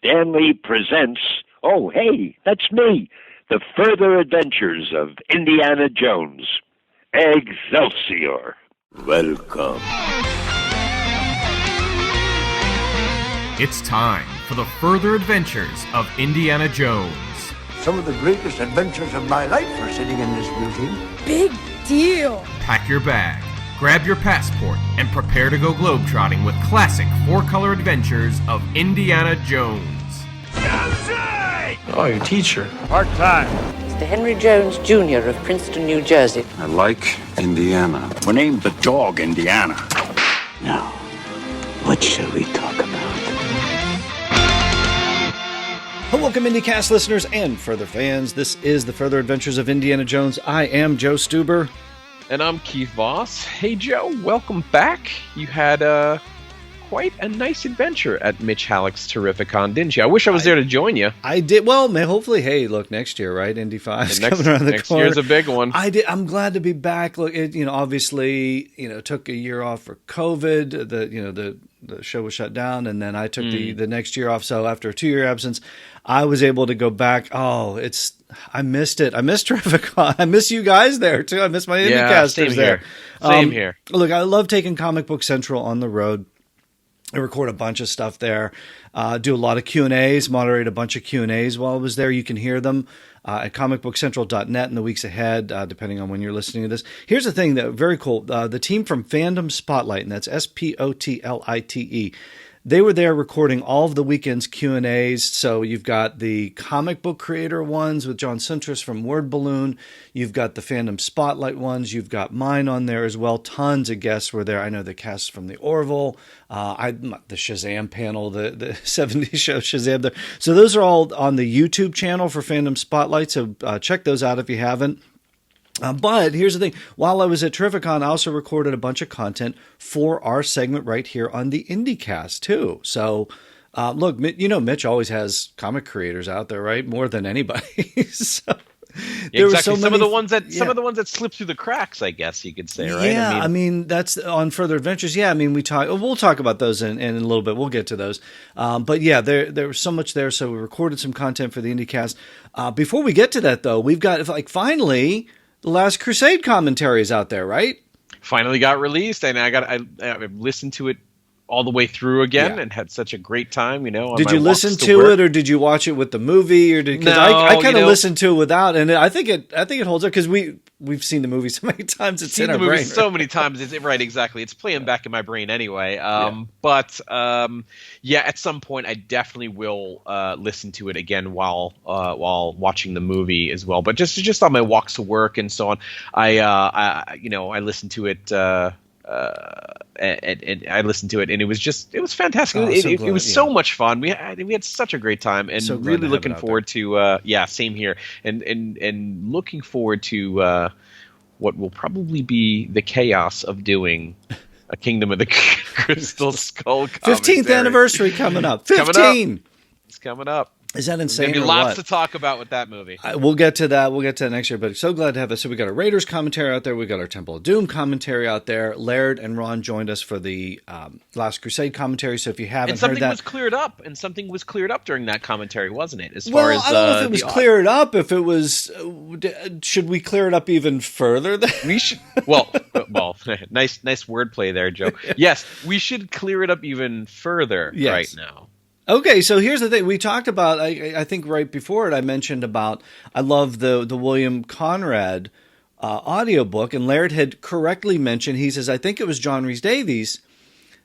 Stanley presents, oh, hey, that's me, The Further Adventures of Indiana Jones. Excelsior. Welcome. It's time for The Further Adventures of Indiana Jones. Some of the greatest adventures of my life are sitting in this museum. Big deal. Pack your bag, grab your passport, and prepare to go globetrotting with classic four-color adventures of Indiana Jones. Oh, your teacher. Part-time. Mr. Henry Jones, Jr. of Princeton, New Jersey. I like Indiana. We named the dog Indiana. Now, what shall we talk about? Welcome, IndyCast listeners and further fans. This is The Further Adventures of Indiana Jones. I am Joe Stuber. And I'm Keith Voss. Hey, Joe, welcome back. You had quite a nice adventure at Mitch Halleck's TerrifiCon, didn't you? I wish I was there to join you. I did. Well, hopefully, hey, look, next year, right? Indy 5 is coming around the next corner. Next year's a big one. I'm glad to be back. Look, obviously, took a year off for COVID. The show was shut down, and then I took the next year off. So after a 2-year absence, I was able to go back. I missed it. I missed TerrifiCon. I miss you guys there too. I miss my IndyCasters there. Same here. Look, I love taking Comic Book Central on the road. I record a bunch of stuff there, do a lot of Q&As, moderate a bunch of Q&As while I was there. You can hear them at comicbookcentral.net in the weeks ahead, depending on when you're listening to this. Here's the thing that very cool. The team from Fandom Spotlight, and that's Spotlite, they were there recording all of the weekend's Q&As. So you've got the comic book creator ones with John Suntress from Word Balloon. You've got the Fandom Spotlight ones. You've got mine on there as well. Tons of guests were there. I know the cast from the Orville, the Shazam panel, the 70s show Shazam there. So those are all on the YouTube channel for Fandom Spotlight. So check those out if you haven't. But here's the thing. While I was at TerrifiCon, I also recorded a bunch of content for our segment right here on the IndyCast, too. So, look, Mitch always has comic creators out there, right? More than anybody. So, there were so some of the ones that slip through the cracks, I guess you could say, right? Yeah, I mean that's on Further Adventures. Yeah, I mean we'll talk about those in a little bit. We'll get to those. But yeah, there was so much there. So we recorded some content for the IndyCast. Before we get to that, though, we've got finally. The Last Crusade commentary is out there, right? Finally got released, and I listened to it all the way through again and had such a great time, on Did my you listen to it, or did you watch it with the movie, or because I kind of listened to it without, and I think it holds up because we've seen the movie so many times it's in our brain. Seen the movie so many times, right? Exactly, it's playing back in my brain anyway. But at some point I definitely will listen to it again while watching the movie as well. But just on my walks to work and so on, I listened to it. And I listened to it, and it was fantastic. It was so much fun. We had such a great time, and so really looking forward to same here, and looking forward to what will probably be the chaos of doing a Kingdom of the Crystal Skull 15th anniversary coming up. 15. It's coming up. Is that insane? There's going to be lots to talk about with that movie. We'll get to that. We'll get to that next year. But so glad to have this. So we got our Raiders commentary out there. We got our Temple of Doom commentary out there. Laird and Ron joined us for the Last Crusade commentary. So if you haven't heard that, something was cleared up during that commentary, wasn't it? I don't know if it was cleared up. If it was, should we clear it up even further? We should. Well, nice wordplay there, Joe. Yes, we should clear it up even further right now. Okay, so here's the thing. We talked about, I think right before it, I mentioned about, I love the William Conrad audiobook, and Laird had correctly mentioned, he says, I think it was John Rhys-Davies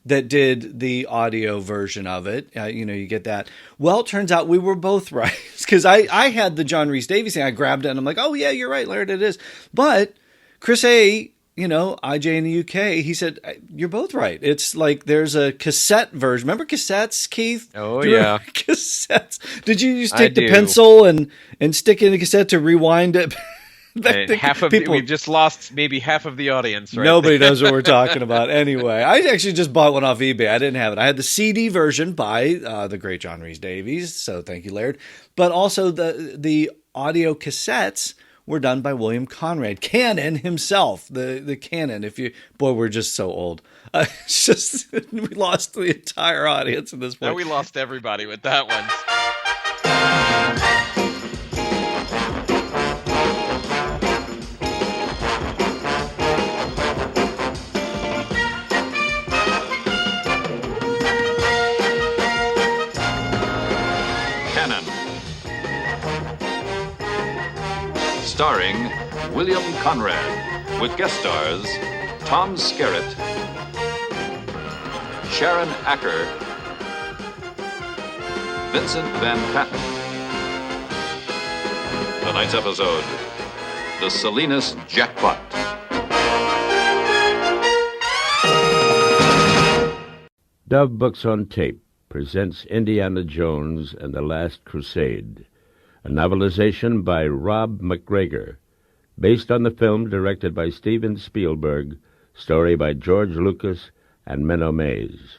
that did the audio version of it. You get that. Well, it turns out we were both right, because I had the John Rhys-Davies thing. I grabbed it, and I'm like, oh, yeah, you're right, Laird, it is. But Chris A., IJ in the UK, he said, you're both right. It's like there's a cassette version. Remember cassettes, Keith? Oh, yeah. Cassettes. Did you take the pencil and stick in the cassette to rewind it? We've just lost maybe half of the audience, right? Nobody knows what we're talking about anyway. I actually just bought one off eBay. I didn't have it. I had the CD version by the great John Rhys-Davies, so thank you, Laird. But also the audio cassettes were done by William Conrad, Cannon himself, the Cannon. We're just so old. It's just, we lost the entire audience at this point. Now we lost everybody with that one. Starring William Conrad, with guest stars Tom Skerritt, Sharon Acker, Vincent Van Patten. Tonight's episode, The Salinas Jackpot. Dove Books on Tape presents Indiana Jones and the Last Crusade, a novelization by Rob McGregor, based on the film directed by Steven Spielberg, story by George Lucas and Menno Mays.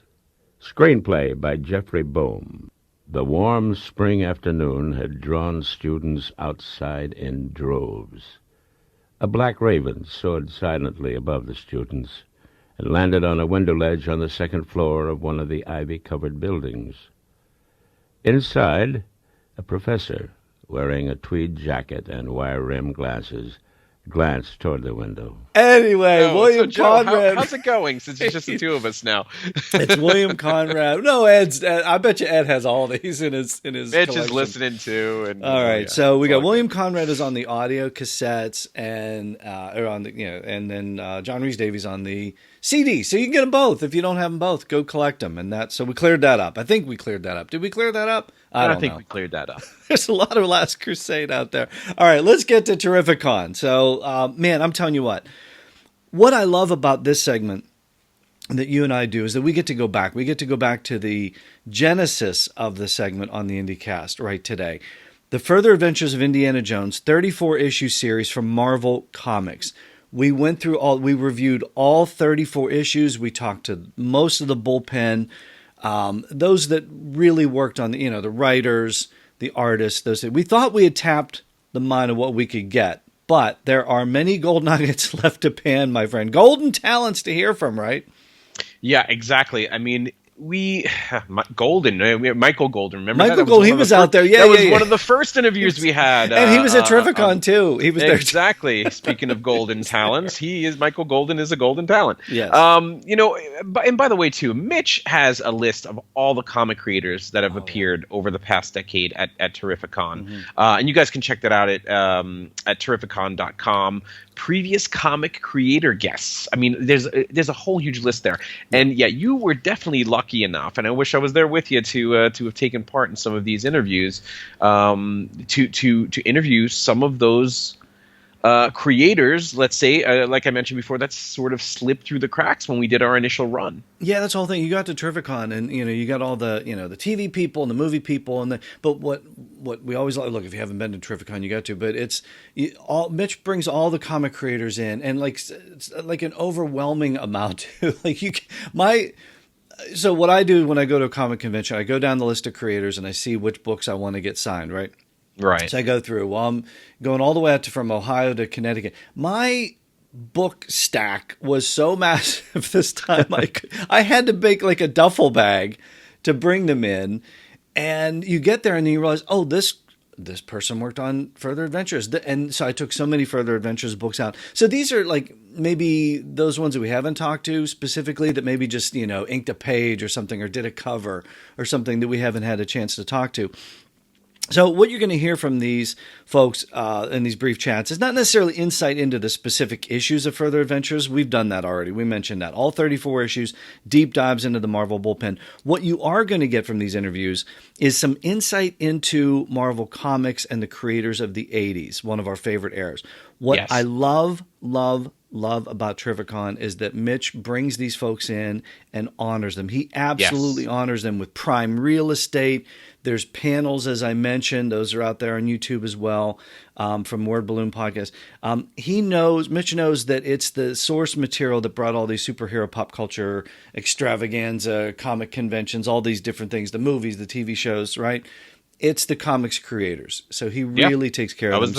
Screenplay by Jeffrey Boehm. The warm spring afternoon had drawn students outside in droves. A black raven soared silently above the students and landed on a window ledge on the second floor of one of the ivy-covered buildings. Inside, a professor, wearing a tweed jacket and wire-rimmed glasses, glanced toward the window. Anyway, William Conrad. How's it going since it's just the two of us now? It's William Conrad. No, I bet you Ed has all these in his Mitch collection. is listening too. And, all right, so we got William Conrad is on the audio cassettes and and then John Rhys Davies on the CD. So you can get them both. If you don't have them both, go collect them. And so we cleared that up. I think we cleared that up. Did we clear that up? I don't think know. we cleared that up. There's a lot of Last Crusade out there. All right, let's get to TerrifiCon. So, man, I'm telling you what I love about this segment that you and I do is that we get to go back. We get to go back to the genesis of the segment on the IndyCast right today. The Further Adventures of Indiana Jones, 34-issue series from Marvel Comics. We went through we reviewed all 34 issues. We talked to most of the bullpen, those that really worked on the writers, the artists. We thought we had tapped the mind of what we could get, but there are many gold nuggets left to pan, my friend. Golden talents to hear from, right? Yeah, exactly. I mean, Michael Golden. Remember Michael Golden? He was out there. Yeah, that was one of the first interviews we had, and he was at TerrifiCon too. He was there exactly. Speaking of golden talents, Michael Golden is a golden talent. Yes. And by the way, too, Mitch has a list of all the comic creators that have appeared over the past decade at TerrifiCon, and you guys can check that out at TerrifiCon.com. Previous comic creator guests. I mean, there's a whole huge list there, and yeah, you were definitely lucky enough, and I wish I was there with you to have taken part in some of these interviews, to interview some of those creators. Let's say, like I mentioned before, that sort of slipped through the cracks when we did our initial run. Yeah, that's the whole thing. You got to TerrifiCon, and you got all the the TV people and the movie people, but what we always look, if you haven't been to TerrifiCon, you got to. But Mitch brings all the comic creators in, and it's like an overwhelming amount. So what I do when I go to a comic convention, I go down the list of creators and I see which books I want to get signed, right? Right. So I go through. Well, I'm going all the way out from Ohio to Connecticut. My book stack was so massive this time. I had to make like a duffel bag to bring them in. And you get there and then you realize, oh, this person worked on Further Adventures. And so I took so many Further Adventures books out. So these are like maybe those ones that we haven't talked to specifically that maybe just, inked a page or something or did a cover or something that we haven't had a chance to talk to. So what you're going to hear from these folks in these brief chats is not necessarily insight into the specific issues of Further Adventures. We've done that already. We mentioned that. All 34 issues, deep dives into the Marvel bullpen. What you are going to get from these interviews is some insight into Marvel Comics and the creators of the 80s, one of our favorite eras. What I love about TerrifiCon is that Mitch brings these folks in and honors them. He absolutely honors them with prime real estate. There's panels, as I mentioned. Those are out there on YouTube as well, from Word Balloon Podcast. Mitch knows that it's the source material that brought all these superhero pop culture extravaganza, comic conventions, all these different things, the movies, the TV shows, right? it's the comics creators. So he really takes care of them.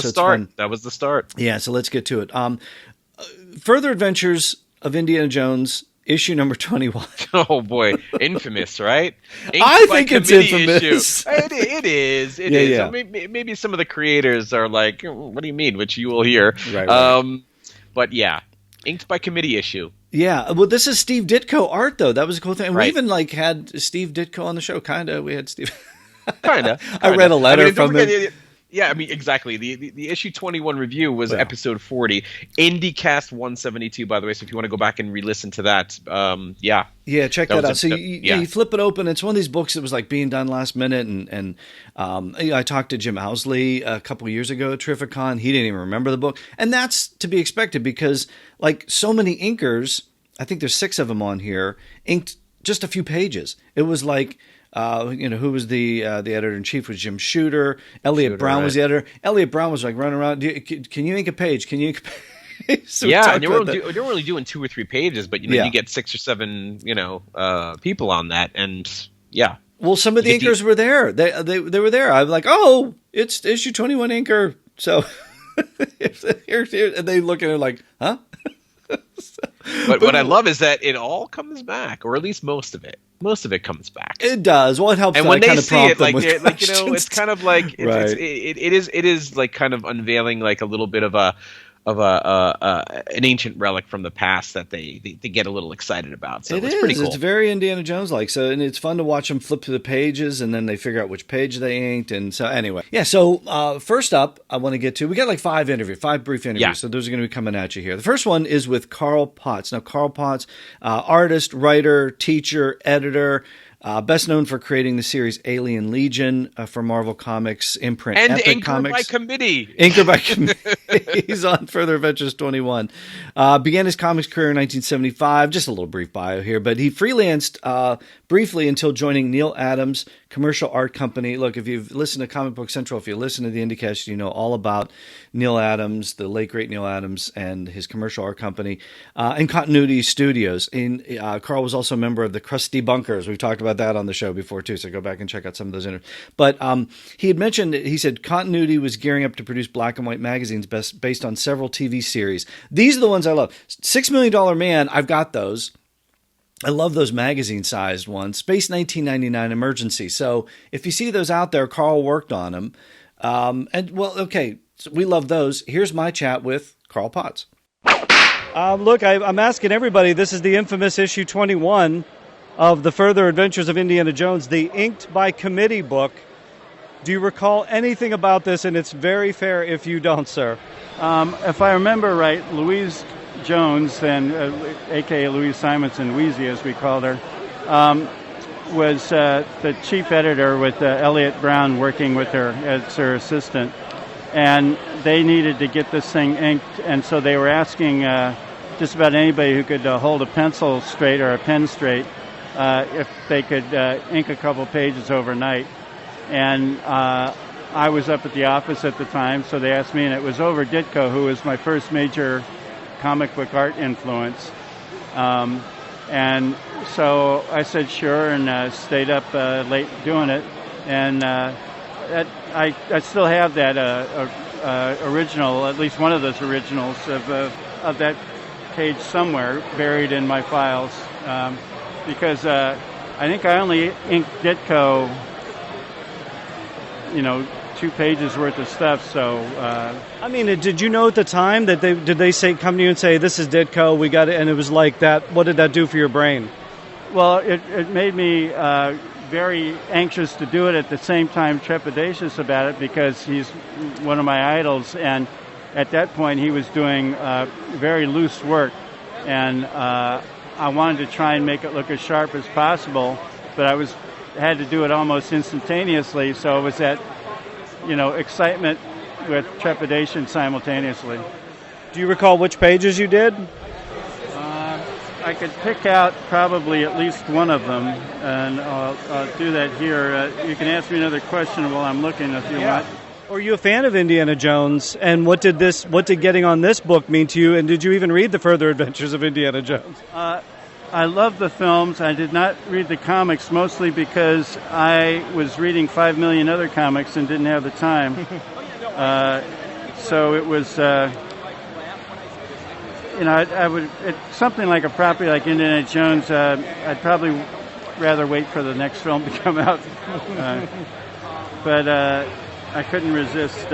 That was the start. Yeah, so let's get to it. Further Adventures of Indiana Jones, issue number 21. Oh boy, infamous, right? I think it's infamous. It is. It is. So maybe some of the creators are like, "What do you mean?" Which you will hear. Right. But yeah, inked by committee issue. Yeah. Well, this is Steve Ditko art, though. That was a cool thing. And we even had Steve Ditko on the show. Kinda. We had Steve. Kinda. I read a letter from him. Yeah, I mean, exactly. The issue 21 review was episode 40. IndyCast 172, by the way, so if you want to go back and re-listen to that, yeah. Yeah, check that out. So you flip it open. It's one of these books that was like being done last minute. And I talked to Jim Owsley a couple of years ago at TerrifiCon. He didn't even remember the book. And that's to be expected because like so many inkers, I think there's 6 of them on here, inked just a few pages. It was like... who was the editor-in-chief was Jim Shooter. Elliot Brown was the editor. Elliot Brown was like running around. Can you ink a page? Can you ink a page? So and you're only doing 2 or 3 pages, but you get 6 or 7 people on that, and yeah. Well, some of the inkers were there. They were there. I'm like, oh, it's issue 21 inker. So here, and they look at it like, huh? But what I love is that it all comes back, or at least most of it. Most of it comes back. It does. Well, it helps. And when they see it, it's kind of like it is like kind of unveiling like a little bit of an ancient relic from the past that they get a little excited about. So it's pretty cool. It's very Indiana Jones like. So, and it's fun to watch them flip through the pages, and then they figure out which page they inked. And so, anyway, yeah. So, first up, I want to get to. We got like 5 brief interviews. Yeah. So those are going to be coming at you here. The first one is with Carl Potts. Now, Carl Potts, artist, writer, teacher, editor. Best known for creating the series Alien Legion for Marvel Comics imprint and Epic Inker Comics. by committee. Inker by committee. He's on Further Adventures 21. Began his comics career in 1975. Just a little brief bio here, but he freelanced briefly until joining Neil Adams' commercial art company. Look, if you've listened to Comic Book Central, if you listen to the IndyCast, you know all about Neil Adams, the late great Neil Adams, and his commercial art company, and Continuity Studios. Carl was also a member of the Krusty Bunkers. We've talked about that on the show before too, so go back and check out some of those interviews. But he had mentioned, he said Continuity was gearing up to produce black and white magazines based on several TV series. These are the ones I love. $6 Million Man, I've got those. I love those magazine-sized ones. Space 1999 Emergency. So if you see those out there, Carl worked on them. So we love those. Here's my chat with Carl Potts. Look, I'm asking everybody, this is the infamous issue 21 of The Further Adventures of Indiana Jones, the inked by committee book. Do you recall anything about this? And it's very fair if you don't, sir. If I remember right, Louise Jones, then a.k.a. Louise Simonson, Wheezy as we called her, was the chief editor with Elliot Brown working with her as her assistant. And they needed to get this thing inked, and so they were asking just about anybody who could hold a pencil straight or a pen straight if they could ink a couple pages overnight. And I was up at the office at the time, so they asked me, and it was over Ditko, who was my first major comic book art influence. And so I said sure, and stayed up late doing it. And I still have that original, at least one of those originals of that page somewhere buried in my files, because I think I only inked Ditko, 2 pages worth of stuff. So I mean, did you know at the time that did they come to you and say, this is Ditko, we got it, and it was like that? What did that do for your brain? Well, it made me very anxious to do it, at the same time trepidatious about it, because he's one of my idols, and at that point he was doing very loose work, and I wanted to try and make it look as sharp as possible, but I had to do it almost instantaneously, so it was that excitement with trepidation simultaneously. Do you recall which pages you did? I could pick out probably at least one of them, and I'll do that here. You can ask me another question while I'm looking if you want. Are you a fan of Indiana Jones? And what did getting on this book mean to you? And did you even read The Further Adventures of Indiana Jones? I love the films. I did not read the comics, mostly because I was reading 5 million other comics and didn't have the time. So it was, I would, something like a property like Indiana Jones, I'd probably rather wait for the next film to come out. But I couldn't resist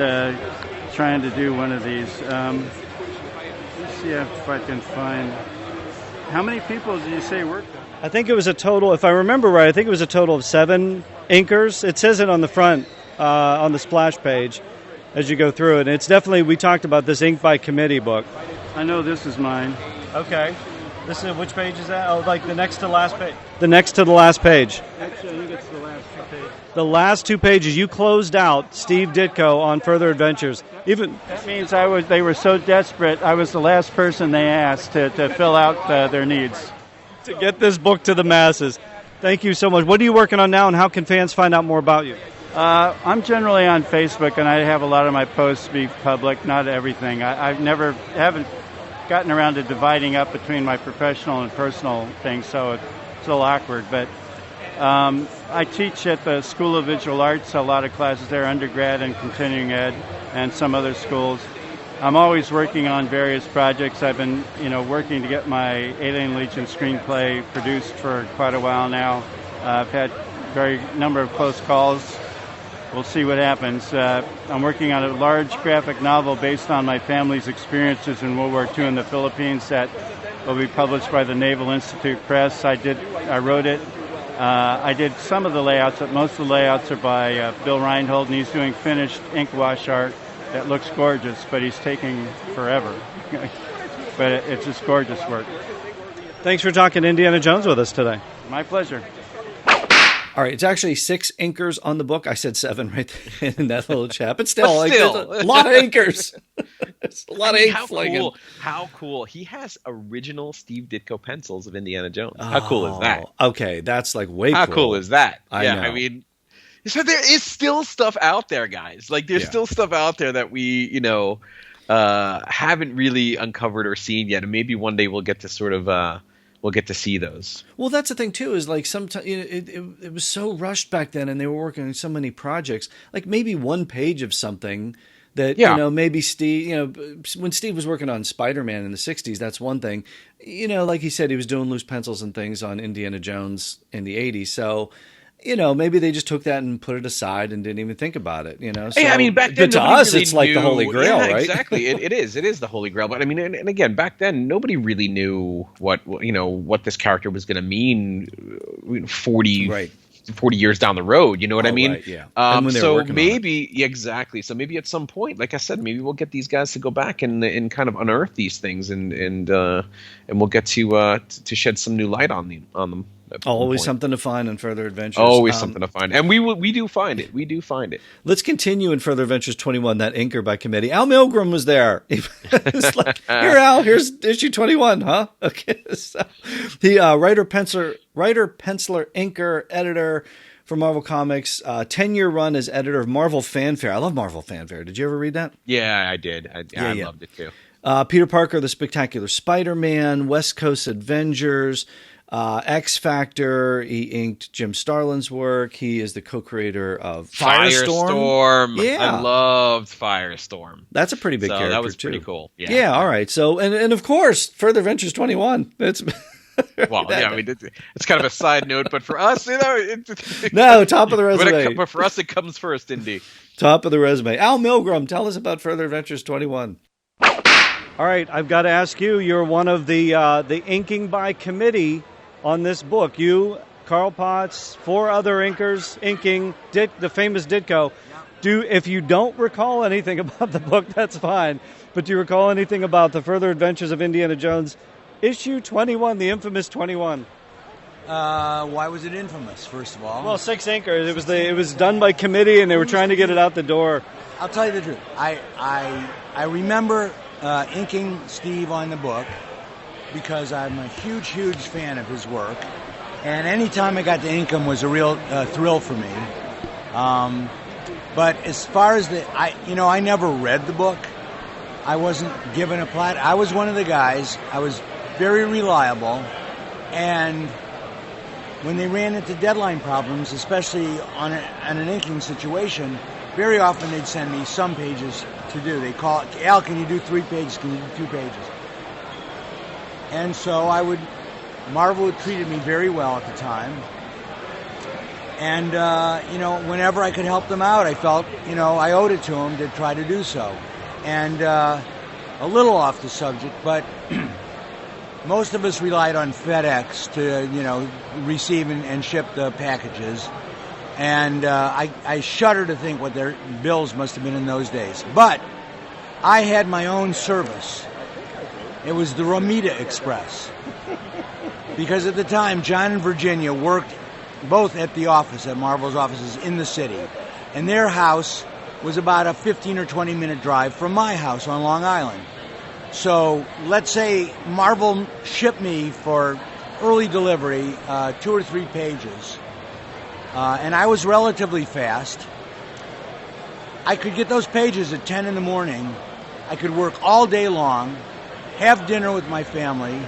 trying to do one of these. Let's see if I can find... How many people did you say worked on it? I think it was a total, if I remember right, I think it was a total of 7 inkers. It says it on the front, on the splash page, as you go through it. And it's definitely, we talked about this ink by committee book. I know this is mine. Okay. This is, which page is that? Oh, like the next to last page. The next to the last page. Actually, I think it's the last 2 pages. The last 2 pages, you closed out Steve Ditko on Further Adventures. That means they were so desperate, I was the last person they asked to fill out their needs. To get this book to the masses. Thank you so much. What are you working on now, and how can fans find out more about you? I'm generally on Facebook, and I have a lot of my posts be public, not everything. I haven't gotten around to dividing up between my professional and personal things, so it's a little awkward. But I teach at the School of Visual Arts, a lot of classes there, undergrad and continuing ed, and some other schools. I'm always working on various projects. I've been, working to get my Alien Legion screenplay produced for quite a while now. I've had very number of close calls. We'll see what happens. I'm working on a large graphic novel based on my family's experiences in World War II in the Philippines that will be published by the Naval Institute Press. I wrote it. I did some of the layouts, but most of the layouts are by Bill Reinhold, and he's doing finished ink wash art that looks gorgeous, but he's taking forever. But it's just gorgeous work. Thanks for talking Indiana Jones with us today. My pleasure. All right, it's actually 6 inkers on the book. I said 7 right there in that little chat, but still. a lot of inkers. It's a lot of ink flinging. How cool. He has original Steve Ditko pencils of Indiana Jones. How cool is that? Okay, that's like way cool. How cool is that? I know. I mean, so there is still stuff out there, guys. Like, there's still stuff out there that we, haven't really uncovered or seen yet. And maybe one day we'll get to sort of... we'll get to see those. Well, that's the thing too. Is like sometimes it was so rushed back then, and they were working on so many projects. Like maybe one page of something that maybe Steve. When Steve was working on Spider-Man in the '60s, that's one thing. Like he said, he was doing loose pencils and things on Indiana Jones in the '80s. So. Maybe they just took that and put it aside and didn't even think about it. So, hey, I mean, back then, to us, really it's like the Holy Grail, right? Exactly. It is the Holy Grail. But I mean, and again, back then, nobody really knew what this character was going to mean 40 years down the road. You know what I mean? Right, yeah. So maybe exactly. So maybe at some point, like I said, maybe we'll get these guys to go back and kind of unearth these things and we'll get to shed some new light on them. Always something to find in Further Adventures. Always something to find. And we do find it. We do find it. Let's continue in Further Adventures 21, that inker by committee. Al Milgrom was there. It's like, here, Al, here's issue 21, huh? Okay. So, the writer, penciler, inker, editor for Marvel Comics, 10-year run as editor of Marvel Fanfare. I love Marvel Fanfare. Did you ever read that? Yeah, I did. I loved it too. Peter Parker, The Spectacular Spider-Man, West Coast Avengers, X Factor. He inked Jim Starlin's work. He is the co-creator of Firestorm. Yeah, I loved Firestorm. That's a pretty big character. That was too. Pretty cool. Yeah. All right. So and of course, Further Adventures 21. It's well, yeah. I mean, it's kind of a side note, but for us, no, top of the resume. But for us, it comes first, Indy. Top of the resume. Al Milgrom, tell us about Further Adventures 21. All right, I've got to ask you. You're one of the inking by committee on this book. You, Carl Potts, 4 other inkers inking the famous Ditko. If you don't recall anything about the book, that's fine. But do you recall anything about the Further Adventures of Indiana Jones, issue 21, the infamous 21? Why was it infamous? First of all, well, 6 inkers. It was done by committee, and they were trying to get it out the door. I'll tell you the truth. I remember inking Steve on the book because I'm a huge fan of his work, and any time I got to ink him was a real thrill for me. But as far as I never read the book. I wasn't given a plot. I was one of the guys. I was very reliable, And when they ran into deadline problems, especially on an inking situation, very often they'd send me some pages to do. They'd call, Al, can you do 3 pages? Can you do 2 pages? And so Marvel treated me very well at the time. And, whenever I could help them out, I felt, I owed it to them to try to do so. And a little off the subject, but most of us relied on FedEx to, receive and ship the packages. And I shudder to think what their bills must have been in those days. But I had my own service. It was the Romita Express. Because at the time, John and Virginia worked both at the office, at Marvel's offices in the city. And their house was about a 15 or 20 minute drive from my house on Long Island. So let's say Marvel shipped me for early delivery 2 or 3 pages. And I was relatively fast. I could get those pages at 10 in the morning. I could work all day long, have dinner with my family,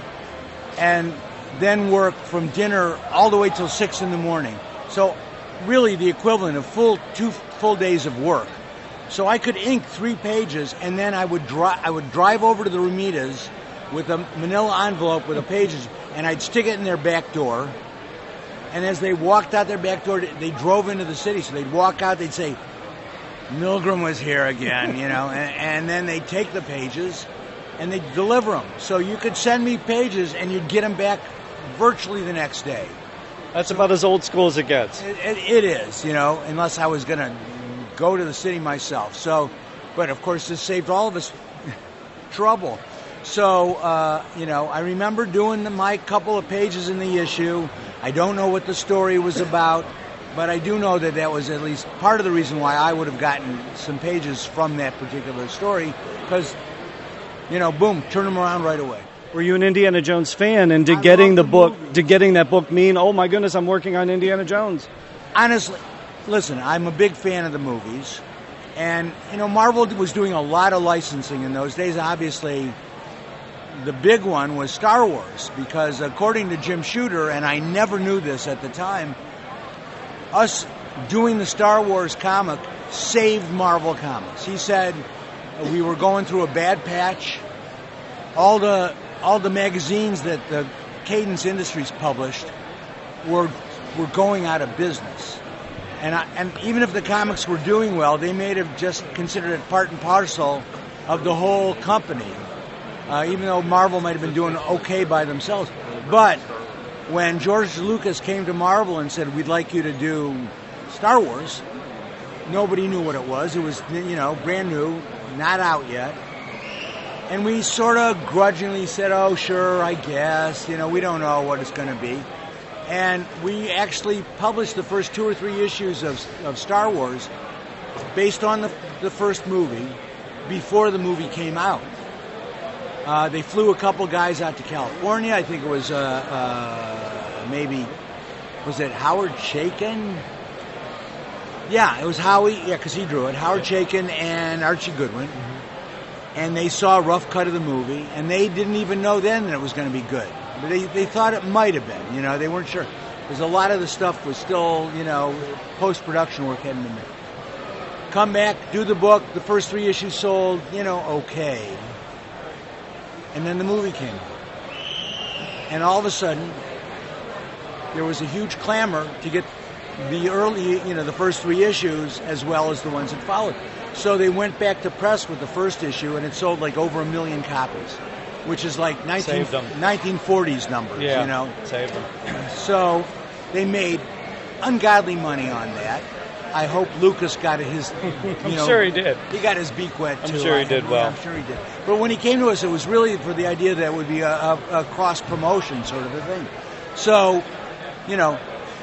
and then work from dinner all the way till 6 in the morning. So really the equivalent of 2 full days of work. So I could ink 3 pages, and then I would drive over to the Romitas with a manila envelope with the pages, and I'd stick it in their back door. And as they walked out their back door, they drove into the city. So they'd walk out, they'd say, Milgrom was here again, and then they'd take the pages and they'd deliver them. So you could send me pages and you'd get them back virtually the next day. That's about as old school as it gets. It is, unless I was going to go to the city myself. So, but of course this saved all of us trouble. So, I remember doing my couple of pages in the issue. I don't know what the story was about, but I do know that was at least part of the reason why I would have gotten some pages from that particular story, because, boom, turn them around right away. Were you an Indiana Jones fan, and did getting that book mean, oh my goodness, I'm working on Indiana Jones? Honestly, listen, I'm a big fan of the movies, and, Marvel was doing a lot of licensing in those days. Obviously, the big one was Star Wars, because according to Jim Shooter, and I never knew this at the time, us doing the Star Wars comic saved Marvel Comics. He said we were going through a bad patch. All the magazines that the Cadence Industries published were going out of business. And even if the comics were doing well, they may have just considered it part and parcel of the whole company. Even though Marvel might have been doing okay by themselves. But when George Lucas came to Marvel and said, we'd like you to do Star Wars, nobody knew what it was. It was, brand new, not out yet. And we sort of grudgingly said, oh, sure, I guess. We don't know what it's going to be. And we actually published the first 2 or 3 issues of Star Wars based on the first movie before the movie came out. They flew a couple guys out to California. I think it was was it Howard Chaykin? Yeah, it was Howie. Yeah, because he drew it. Howard Chaykin and Archie Goodwin. Mm-hmm. And they saw a rough cut of the movie, and they didn't even know then that it was going to be good. But they thought it might have been. They weren't sure. Because a lot of the stuff was still, post-production work hadn't been made. Come back, do the book. The first 3 issues sold, okay. And then the movie came. And all of a sudden, there was a huge clamor to get the early, the first 3 issues as well as the ones that followed. So they went back to press with the first issue, and it sold like over 1 million copies, which is like 1940s numbers, Saved them. So they made ungodly money on that. I hope Lucas got his, I'm sure he did. He got his beak wet, too. I'm sure he did well. I'm sure he did. But when he came to us, it was really for the idea that it would be a cross-promotion sort of a thing. So,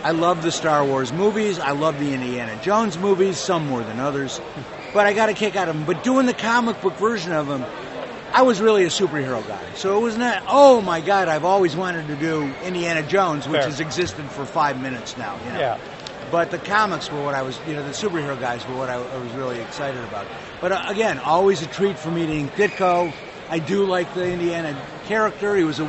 I love the Star Wars movies. I love the Indiana Jones movies, some more than others. But I got a kick out of them. But doing the comic book version of them, I was really a superhero guy. So it was not, oh, my God, I've always wanted to do Indiana Jones, which has existed for 5 minutes now. Yeah. But the comics were what I was, the superhero guys were what I was really excited about. But again, always a treat for me to ink Ditko. I do like the Indiana character. He was a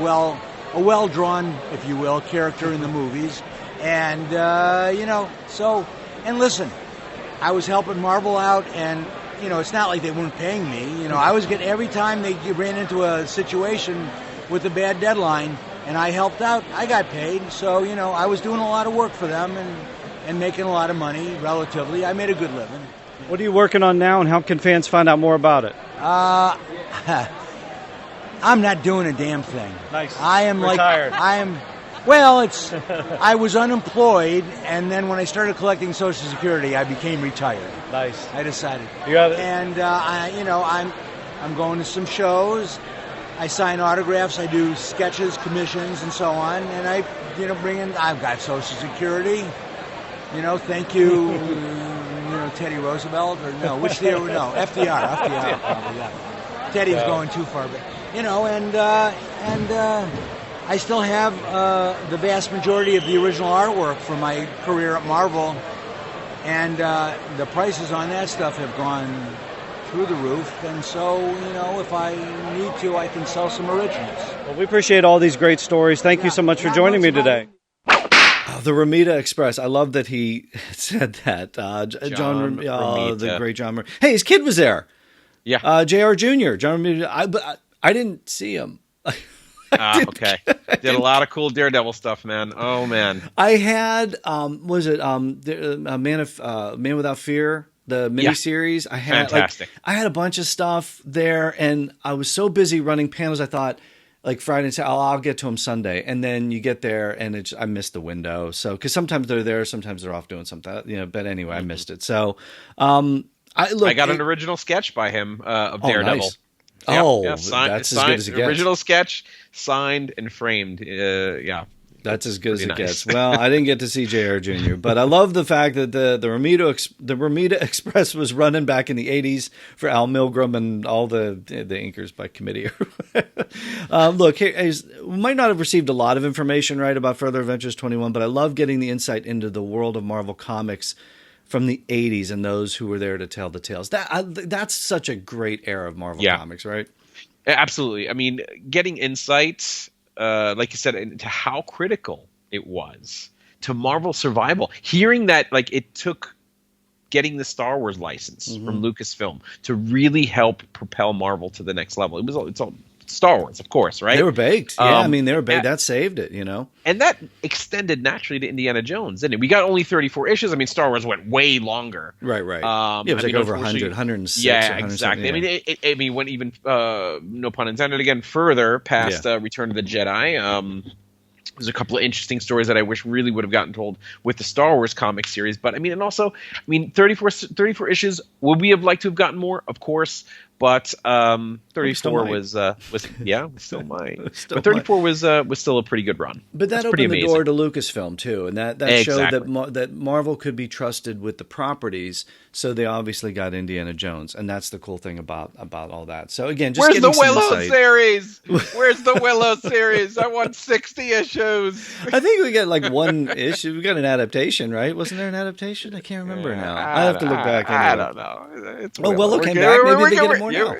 a well-drawn, if you will, character in the movies. And, and listen, I was helping Marvel out, and, it's not like they weren't paying me. I was getting, every time they ran into a situation with a bad deadline, and I helped out, I got paid. So, I was doing a lot of work for them and making a lot of money, relatively. I made a good living. What are you working on now, and how can fans find out more about it? I'm not doing a damn thing. Nice. I am retired. I was unemployed, and then when I started collecting Social Security, I became retired. Nice. I decided. You got it. And I'm going to some shows. I sign autographs. I do sketches, commissions, and so on. And I, I've got Social Security. Thank you. Teddy Roosevelt or no? Which year? No, FDR. Probably. Yeah. Teddy's going too far, but I still have the vast majority of the original artwork from my career at Marvel, and the prices on that stuff have gone through the roof. And so, if I need to, I can sell some originals. Well, we appreciate all these great stories. Thank you so much for joining me today. The Romita Express. I love that he said that. John Romita. The great John. Hey, his kid was there. Yeah. J.R. Jr. John Romita. I didn't see him. Okay. Did a lot of cool Daredevil stuff, man. Oh man. I had Man Without Fear, the miniseries. I had fantastic. I had a bunch of stuff there, and I was so busy running panels. I thought, like Friday and Saturday, I'll get to them Sunday, and then you get there, and I missed the window. So because sometimes they're there, sometimes they're off doing something. But anyway, I missed it. So I got an original sketch by him of Daredevil. Nice. That's signed, as good as it gets. Original sketch, signed and framed. That's as good as it gets. Well, I didn't get to see JR Jr., but I love the fact that the Romita Express was running back in the 80s for Al Milgrom and all the inkers by committee. Look, we might not have received a lot of information about Further Adventures 21, but I love getting the insight into the world of Marvel Comics from the 80s and those who were there to tell the tales. That's such a great era of Marvel Comics, right? Absolutely. I mean, getting insights, like you said, into how critical it was to Marvel survival. Hearing that, it took getting the Star Wars license from Lucasfilm to really help propel Marvel to the next level. It's all Star Wars, of course, right? They were baked. Yeah, they were baked. That saved it, And that extended naturally to Indiana Jones, didn't it? We got only 34 issues. I mean, Star Wars went way longer. Right. It was over 100, 106. Yeah, exactly. Yeah. I mean, went even, no pun intended, again, further past Return of the Jedi. There's a couple of interesting stories that I wish really would have gotten told with the Star Wars comic series. But, 34 issues, would we have liked to have gotten more? Of course. But 34 we still might. But 34 was still a pretty good run. But that opened the door to Lucasfilm too, and that showed that Marvel could be trusted with the properties. So they obviously got Indiana Jones, and that's the cool thing about all that. So again, just where's the Willow series? Where's the Willow series? I want 60 issues. I think we got one issue. We got an adaptation, right? Wasn't there an adaptation? I can't remember now. I have to look back. I don't know. Willow came back. Maybe they get it more now.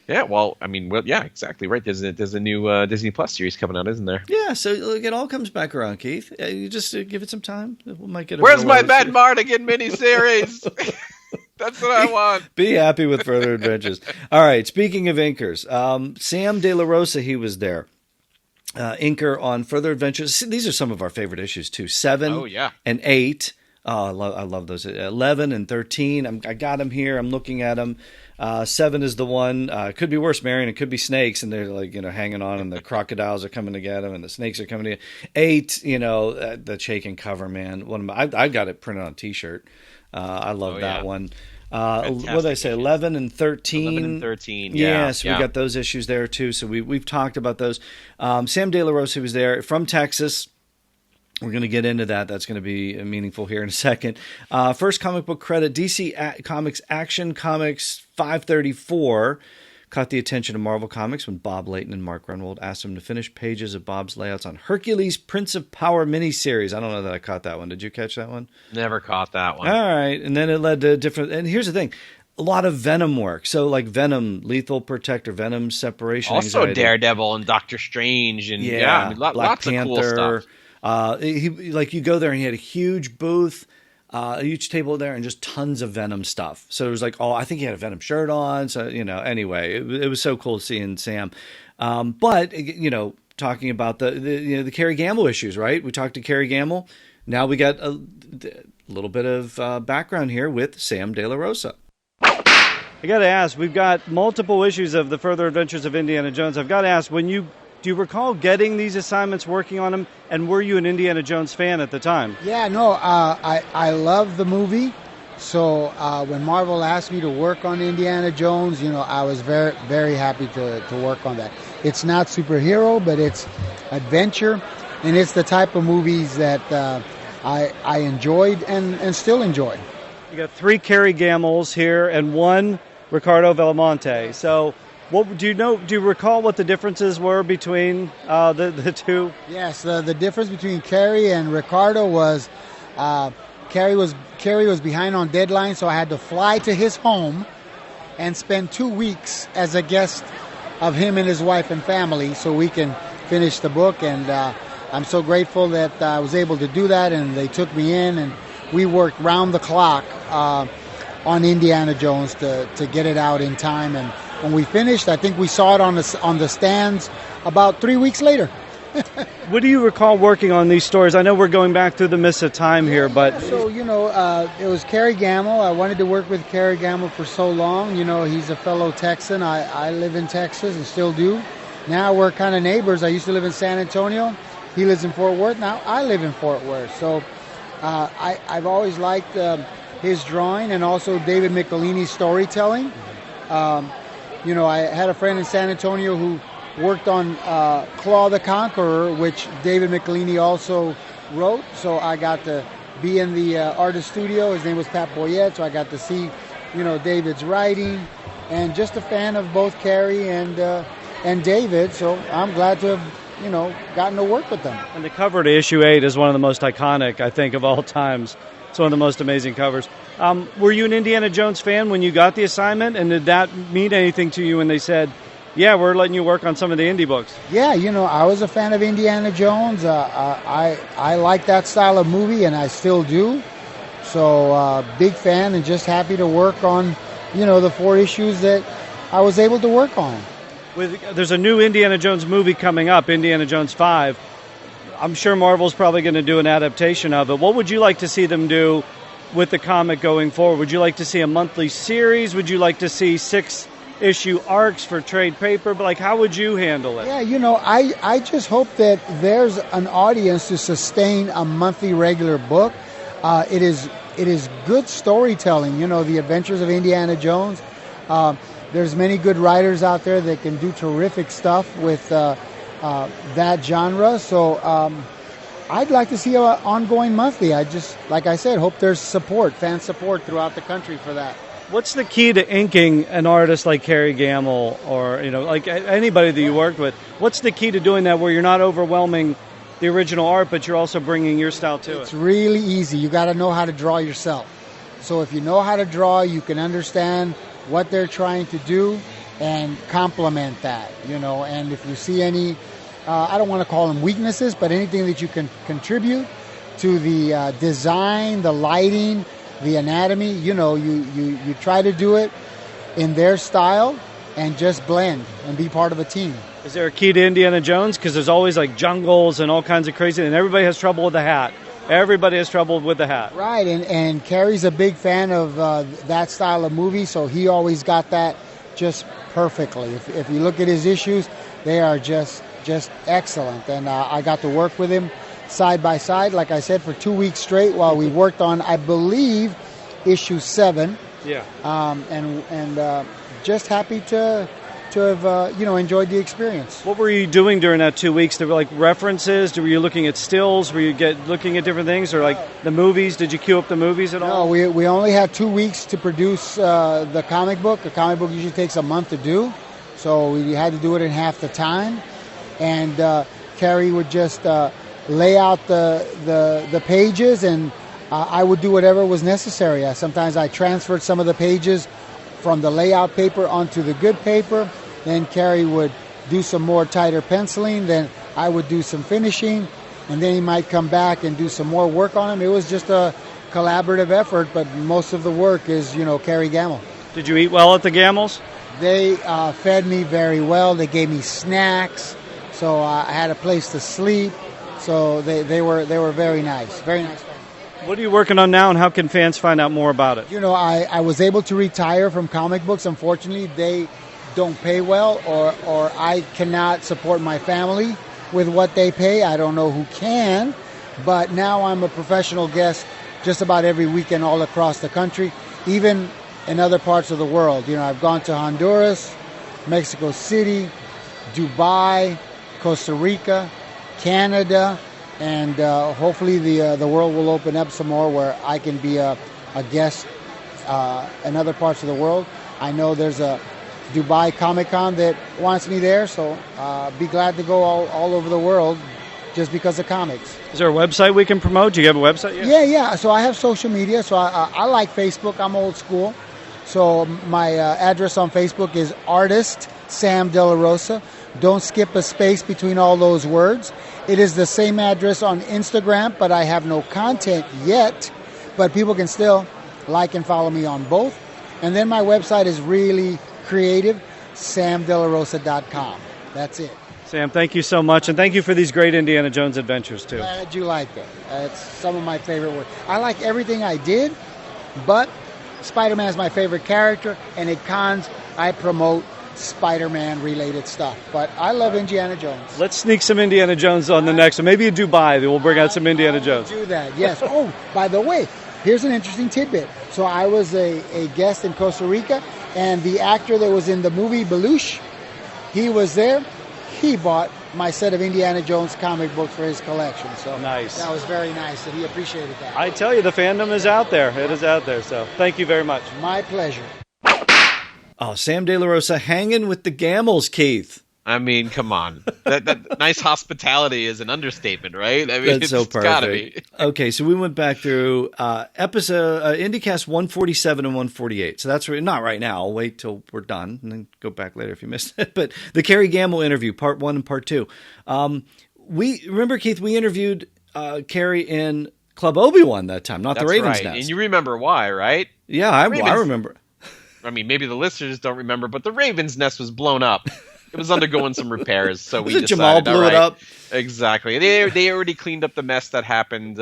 Yeah, exactly right. There's a new Disney Plus series coming out, isn't there? Yeah, so look, it all comes back around, Keith. You just give it some time. We might get. Where's my Matt Mardigan miniseries? That's what I want. Be happy with Further Adventures. All right. Speaking of inkers, Sam De La Rosa, he was there. Inker on Further Adventures. These are some of our favorite issues too. 7 and 8. Oh, I love those. 11 and 13. I got them here. I'm looking at them. 7 is the one. It could be worse, Marion. It could be snakes, and they're hanging on, and the crocodiles are coming to get them, and the snakes are coming to get 8. The shaking cover, man. I got it printed on a T-shirt. I love that one. What did I say? 11 and 13. 11 and 13. Yes, we got those issues there too. So we've talked about those. Sam De La Rosa was there from Texas. We're going to get into that. That's going to be meaningful here in a second. First comic book credit, DC Comics Action Comics 534 caught the attention of Marvel Comics when Bob Layton and Mark Grunwald asked him to finish pages of Bob's layouts on Hercules Prince of Power miniseries. I don't know that I caught that one. Did you catch that one? Never caught that one. All right. And then it led to different... And here's the thing. a lot of Venom work. So like Venom, Lethal Protector, Venom Separation Also Anxiety. Daredevil and Doctor Strange and I mean, Black lots Panther, of cool stuff. You go there and he had a huge booth, a huge table there, and just tons of Venom stuff. So it was like, I think he had a Venom shirt on. So anyway, it was so cool seeing Sam. But talking about the Kerry Gamble issues, right? We talked to Kerry Gamble. Now we got a little bit of background here with Sam De La Rosa. I got to ask, we've got multiple issues of the Further Adventures of Indiana Jones. I've got to ask, do you recall getting these assignments, working on them, and were you an Indiana Jones fan at the time? Yeah, no, I love the movie. So when Marvel asked me to work on Indiana Jones, I was very, very happy to work on that. It's not superhero, but it's adventure, and it's the type of movies that I enjoyed and still enjoy. You got 3 Kerry Gambles here and 1 Ricardo Belmonte. So, what do you recall what the differences were between the two? Yes, the difference between Kerry and Ricardo was Kerry was behind on deadline, so I had to fly to his home and spend 2 weeks as a guest of him and his wife and family, so we can finish the book. And I'm so grateful that I was able to do that, and they took me in, and we worked round the clock on Indiana Jones to get it out in time. And when we finished, I think we saw it on the stands about 3 weeks later. What do you recall working on these stories? I know we're going back through the mists of time here, but... So, it was Kerry Gamble. I wanted to work with Kerry Gamble for so long. He's a fellow Texan. I live in Texas and still do. Now we're kind of neighbors. I used to live in San Antonio. He lives in Fort Worth. Now I live in Fort Worth. So I've always liked his drawing and also David Michelini's storytelling. I had a friend in San Antonio who worked on Claw the Conqueror, which David Michelini also wrote. So I got to be in the artist studio. His name was Pat Boyette, so I got to see, David's writing, and just a fan of both Kerry and David. So I'm glad to have, gotten to work with them. And the cover to issue 8 is one of the most iconic, I think, of all times. It's one of the most amazing covers. Were you an Indiana Jones fan when you got the assignment, and did that mean anything to you when they said, yeah, we're letting you work on some of the Indy books? Yeah, I was a fan of Indiana Jones. I like that style of movie, and I still do. So big fan, and just happy to work on, the 4 issues that I was able to work on. There's a new Indiana Jones movie coming up, Indiana Jones 5. I'm sure Marvel's probably going to do an adaptation of it. What would you like to see them do with the comic going forward? Would you like to see a monthly series? Would you like to see 6-issue arcs for trade paper? But how would you handle it? Yeah, I just hope that there's an audience to sustain a monthly regular book. It is good storytelling, the adventures of Indiana Jones. There's many good writers out there that can do terrific stuff with that genre. So I'd like to see an ongoing monthly. I just, like I said, hope there's fan support throughout the country for that. What's the key to inking an artist like Kerry Gamble or, like anybody that you worked with? What's the key to doing that where you're not overwhelming the original art, but you're also bringing your style to it? It's really easy. You got to know how to draw yourself. So if you know how to draw, you can understand what they're trying to do and complement that, and if you see any, I don't want to call them weaknesses, but anything that you can contribute to the design, the lighting, the anatomy, you try to do it in their style and just blend and be part of a team. Is there a key to Indiana Jones? Because there's always jungles and all kinds of crazy, and everybody has trouble with the hat. Everybody has trouble with the hat. Right, and Kerry's a big fan of that style of movie, so he always got that just perfectly. If you look at his issues, they are just excellent. And I got to work with him side by side, like I said, for 2 weeks straight while we worked on, I believe, issue 7. Yeah. And just happy to have enjoyed the experience. What were you doing during that 2 weeks? There were references. Were you looking at stills? Were you looking at different things, or the movies? Did you queue up the movies at all? No, we only had 2 weeks to produce the comic book. A comic book usually takes a month to do, so we had to do it in half the time. And Kerry would just lay out the pages, and I would do whatever was necessary. Sometimes I transferred some of the pages from the layout paper onto the good paper. Then Kerry would do some more tighter penciling. Then I would do some finishing. And then he might come back and do some more work on them. It was just a collaborative effort, but most of the work is, Kerry Gamble. Did you eat well at the Gambles? They fed me very well. They gave me snacks, so I had a place to sleep. So they were very nice, very nice. What are you working on now, and how can fans find out more about it? I was able to retire from comic books. Unfortunately, they don't pay well, or I cannot support my family with what they pay. I don't know who can, but now I'm a professional guest just about every weekend all across the country, even in other parts of the world. I've gone to Honduras, Mexico City, Dubai, Costa Rica, Canada, and hopefully the world will open up some more where I can be a guest in other parts of the world. I know there's a Dubai Comic-Con that wants me there, so be glad to go all over the world just because of comics. Is there a website we can promote? Do you have a website yet? Yeah. So I have social media. So I like Facebook. I'm old school. So my address on Facebook is Artist Sam De La Rosa. Don't skip a space between all those words. It is the same address on Instagram, but I have no content yet. But people can still like and follow me on both. And then my website is really creative, samdelarosa.com. That's it. Sam, thank you so much, and thank you for these great Indiana Jones adventures, too. Glad you like it. It's some of my favorite work. I like everything I did, but Spider-Man is my favorite character, and at cons, I promote Spider-Man related stuff. But I love Indiana Jones. Let's sneak some Indiana Jones on the next one. Maybe in Dubai, we'll bring out some Indiana Jones. Do that, yes. Oh, by the way, here's an interesting tidbit. So I was a guest in Costa Rica, and the actor that was in the movie Belushi, he was there. He bought my set of Indiana Jones comic books for his collection. So nice. That was very nice, and he appreciated that. I tell you, the fandom is out there. It is out there. So thank you very much. My pleasure. Oh, Sam De La Rosa hanging with the Gambles, Keith. I mean, come on. That nice hospitality is an understatement, right? I mean, That's so perfect. Gotta be. Okay, so we went back through episode IndyCast 147 and 148. So that's not right now. I'll wait till we're done and then go back later if you missed it. But the Kerry Gamble interview, part 1 and part 2. We remember, Keith, we interviewed Kerry in Club Obi-Wan that time, not That's the Raven's right. Nest. And you remember why, right? Yeah, I remember. I mean, maybe the listeners don't remember, but the Raven's Nest was blown up. It was undergoing some repairs, so we decided. Jamal blew it up. Exactly. They already cleaned up the mess that happened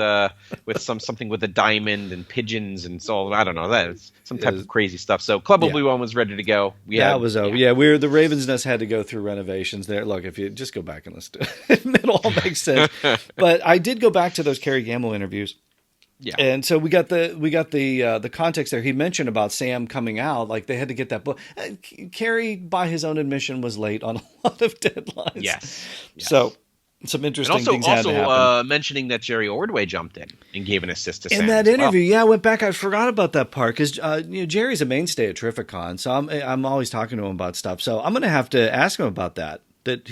with something with a diamond and pigeons and so I don't know, that's some type of crazy stuff. So Club Obi-Wan was ready to go. The Raven's Nest had to go through renovations there. Look, if you just go back and listen to it, it all makes sense. But I did go back to those Kerry Gamble interviews. Yeah, and so we got the context there. He mentioned about Sam coming out, like they had to get that book. Kerry, by his own admission, was late on a lot of deadlines. Yes. So some interesting things had to happen. Also mentioning that Jerry Ordway jumped in and gave an assist to Sam. In that interview, I went back. I forgot about that part because Jerry's a mainstay at TerrifiCon, so I'm always talking to him about stuff. So I'm going to have to ask him about that. That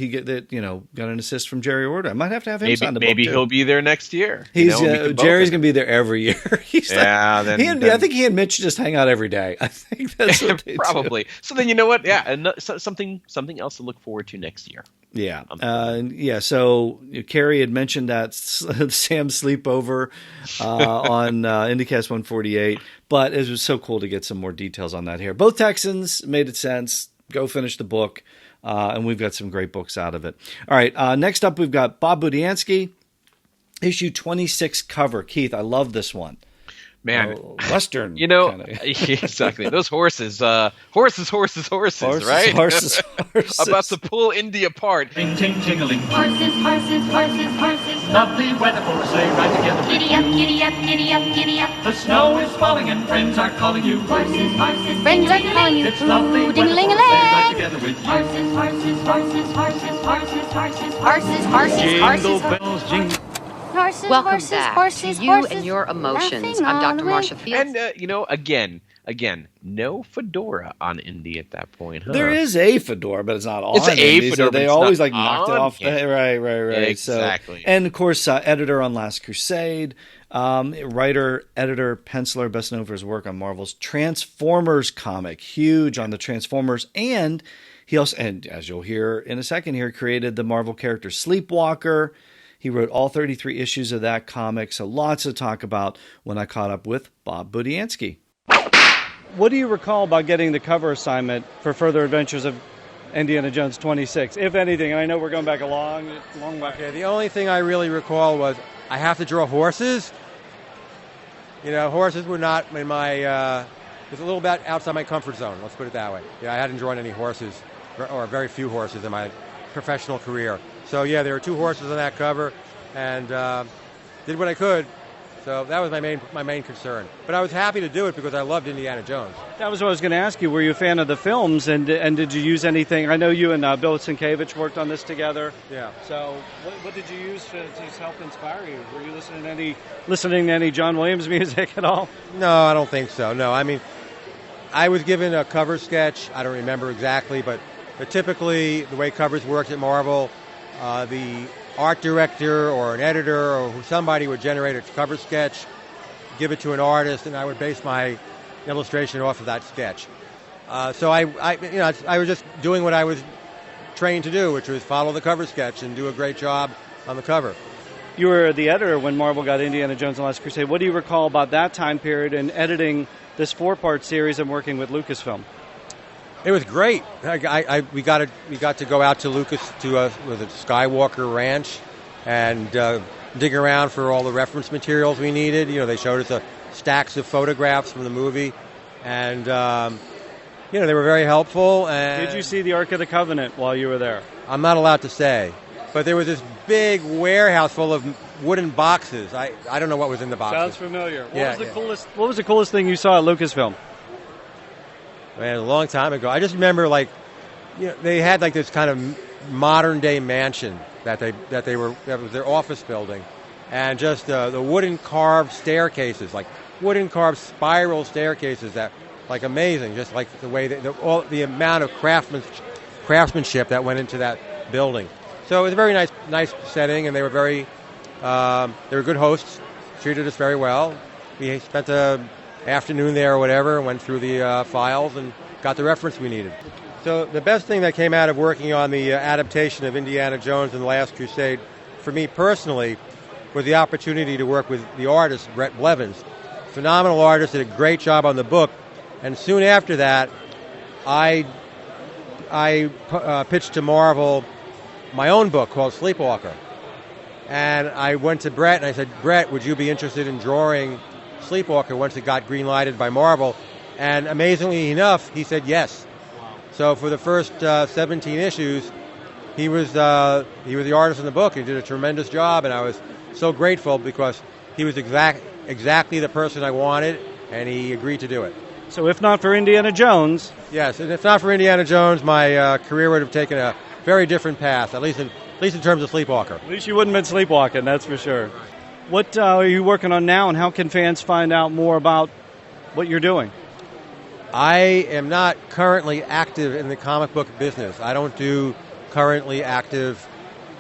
got an assist from Jerry Ordway. I might have to have him sign the book. Maybe he'll be there next year. Jerry's going to be there every year. I think he and Mitch just hang out every day. I think that's what they probably. do. So then you know what? Yeah, and something else to look forward to next year. Yeah, So Kerry had mentioned that Sam sleepover on IndyCast 148, but it was so cool to get some more details on that here. Both Texans made it sense. Go finish the book. And we've got some great books out of it. All right, next up we've got Bob Budiansky, issue 26 cover. Keith, I love this one. Man, Western. Exactly. Those horses, right? Horses. About to pull Indy apart. Ting, ting, tingling. Horses. Lovely weather for a sleigh ride together. Giddy up, giddy up, giddy up, giddy up. The snow is falling and friends are calling you. Horses. Friends are calling you. It's lovely weather for a sleigh ride together with you. Horses. Jingle bells, jingle. Welcome back to you and your emotions. I'm Dr. Marsha Fields. And, again, no fedora on Indy at that point, huh? There is a fedora, but it's not on. It's a fedora, they always knocked it off. Right. Exactly. So, and, of course, editor on Last Crusade. Writer, editor, penciler, best known for his work on Marvel's Transformers comic, huge on the Transformers, and he also, and as you'll hear in a second here, created the Marvel character Sleepwalker. He wrote all 33 issues of that comic, so lots to talk about when I caught up with Bob Budiansky. What do you recall about getting the cover assignment for Further Adventures of Indiana Jones 26, if anything? And I know we're going back a long way. Okay, the only thing I really recall was I have to draw horses. You know, horses were not in my, it was a little bit outside my comfort zone, let's put it that way. Yeah, I hadn't drawn any horses, or very few horses in my professional career. So yeah, there were 2 horses on that cover, and did what I could. So that was my main concern. But I was happy to do it because I loved Indiana Jones. That was what I was going to ask you. Were you a fan of the films, and did you use anything? I know you and Bill Sienkiewicz worked on this together. Yeah. So what did you use to help inspire you? Were you listening to any John Williams music at all? No, I don't think so. No, I mean, I was given a cover sketch. I don't remember exactly, but typically the way covers worked at Marvel, the art director or an editor or somebody would generate a cover sketch, give it to an artist, and I would base my illustration off of that sketch. So I was just doing what I was trained to do, which was follow the cover sketch and do a great job on the cover. You were the editor when Marvel got Indiana Jones and the Last Crusade. What do you recall about that time period and editing this 4-part series and working with Lucasfilm? It was great. We got to go out to Lucas with a Skywalker Ranch and dig around for all the reference materials we needed. You know, they showed us stacks of photographs from the movie, and they were very helpful. And did you see the Ark of the Covenant while you were there? I'm not allowed to say, but there was this big warehouse full of wooden boxes. I don't know what was in the boxes. Sounds familiar. What was the coolest thing you saw at Lucasfilm? Man, a long time ago. I just remember, they had this kind of modern day mansion that was their office building, and just the wooden carved staircases, wooden carved spiral staircases that amazing. Just the way all the amount of craftsmanship that went into that building. So it was a very nice setting, and they were good hosts, treated us very well. We spent a afternoon there or whatever, went through the files and got the reference we needed. So the best thing that came out of working on the adaptation of Indiana Jones and the Last Crusade, for me personally, was the opportunity to work with the artist, Brett Blevins. Phenomenal artist, did a great job on the book, and soon after that, I pitched to Marvel my own book called Sleepwalker. And I went to Brett and I said, Brett, would you be interested in drawing Sleepwalker once it got green-lighted by Marvel? And amazingly enough, he said yes. Wow. So for the first 17 issues, he was the artist in the book. He did a tremendous job, and I was so grateful because he was exactly the person I wanted, and he agreed to do it. So if not for Indiana Jones... Yes, and if not for Indiana Jones, my career would have taken a very different path, at least in terms of Sleepwalker. At least you wouldn't have been sleepwalking, that's for sure. What are you working on now, and how can fans find out more about what you're doing? I am not currently active in the comic book business. I don't do currently active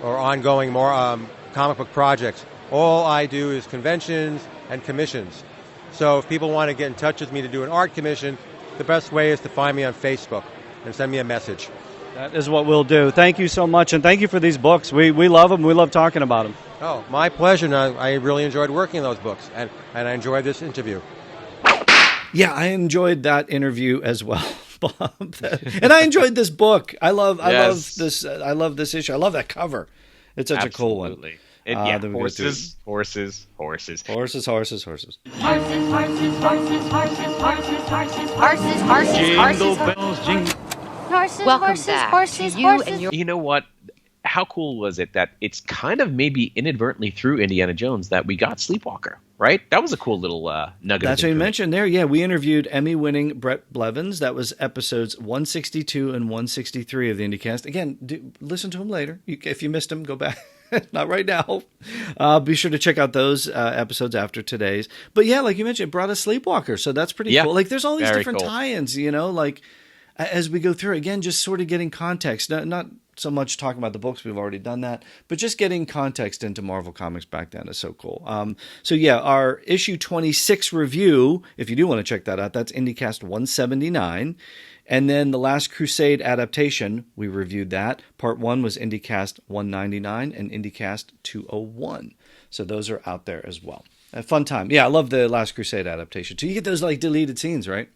or ongoing comic book projects. All I do is conventions and commissions. So if people want to get in touch with me to do an art commission, the best way is to find me on Facebook and send me a message. That is what we'll do. Thank you so much, and thank you for these books. We love them. We love talking about them. Oh, my pleasure. And I really enjoyed working on those books, and I enjoyed this interview. Yeah, I enjoyed that interview as well, Bob. And I enjoyed this book. I love this issue. I love that cover. It's such a cool one. And horses. Jingle bells, jingle. Welcome back to you and your... You know what? How cool was it that it's kind of maybe inadvertently through Indiana Jones that we got Sleepwalker, right? That was a cool little nugget. That's what you mentioned there. Yeah, we interviewed Emmy-winning Brett Blevins. That was episodes 162 and 163 of the IndyCast. Again, listen to them later. If you missed them, go back. Not right now. Be sure to check out those episodes after today's. But yeah, like you mentioned, it brought us Sleepwalker, so that's pretty cool. Like, there's all these different tie-ins, as we go through, again, just sort of getting context, not so much talking about the books. We've already done that. But just getting context into Marvel Comics back then is so cool. So yeah, our issue 26 review, if you do want to check that out, that's IndyCast 179. And then The Last Crusade adaptation, we reviewed that. Part 1 was IndyCast 199 and IndyCast 201. So those are out there as well. A fun time. Yeah, I love The Last Crusade adaptation. So you get those like deleted scenes, right?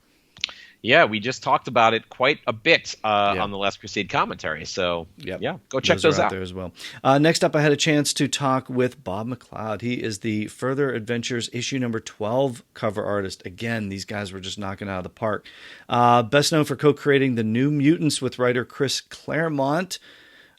Yeah, we just talked about it quite a bit on the Last Crusade commentary. So, yeah, go check those out there as well. Next up, I had a chance to talk with Bob McLeod. He is the Further Adventures issue number 12 cover artist. Again, these guys were just knocking it out of the park. Best known for co-creating The New Mutants with writer Chris Claremont.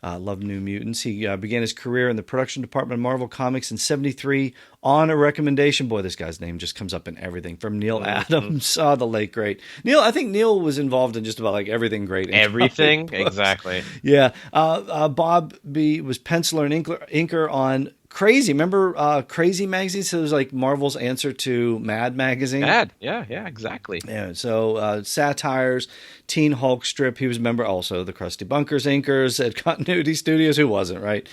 Love New Mutants. He began his career in the production department of Marvel Comics in '73 on a recommendation. Boy, this guy's name just comes up in everything. From Neil Adams, the late great Neil. I think Neil was involved in just about like everything great. Everything, exactly. Yeah. Bob B was penciler and inker on Crazy. Remember Crazy magazine? So it was like Marvel's answer to Mad magazine. Mad, yeah, exactly. Yeah. So satires, Teen Hulk strip. He was a member also the Krusty Bunkers inkers at Continuity Studios. Who wasn't, right?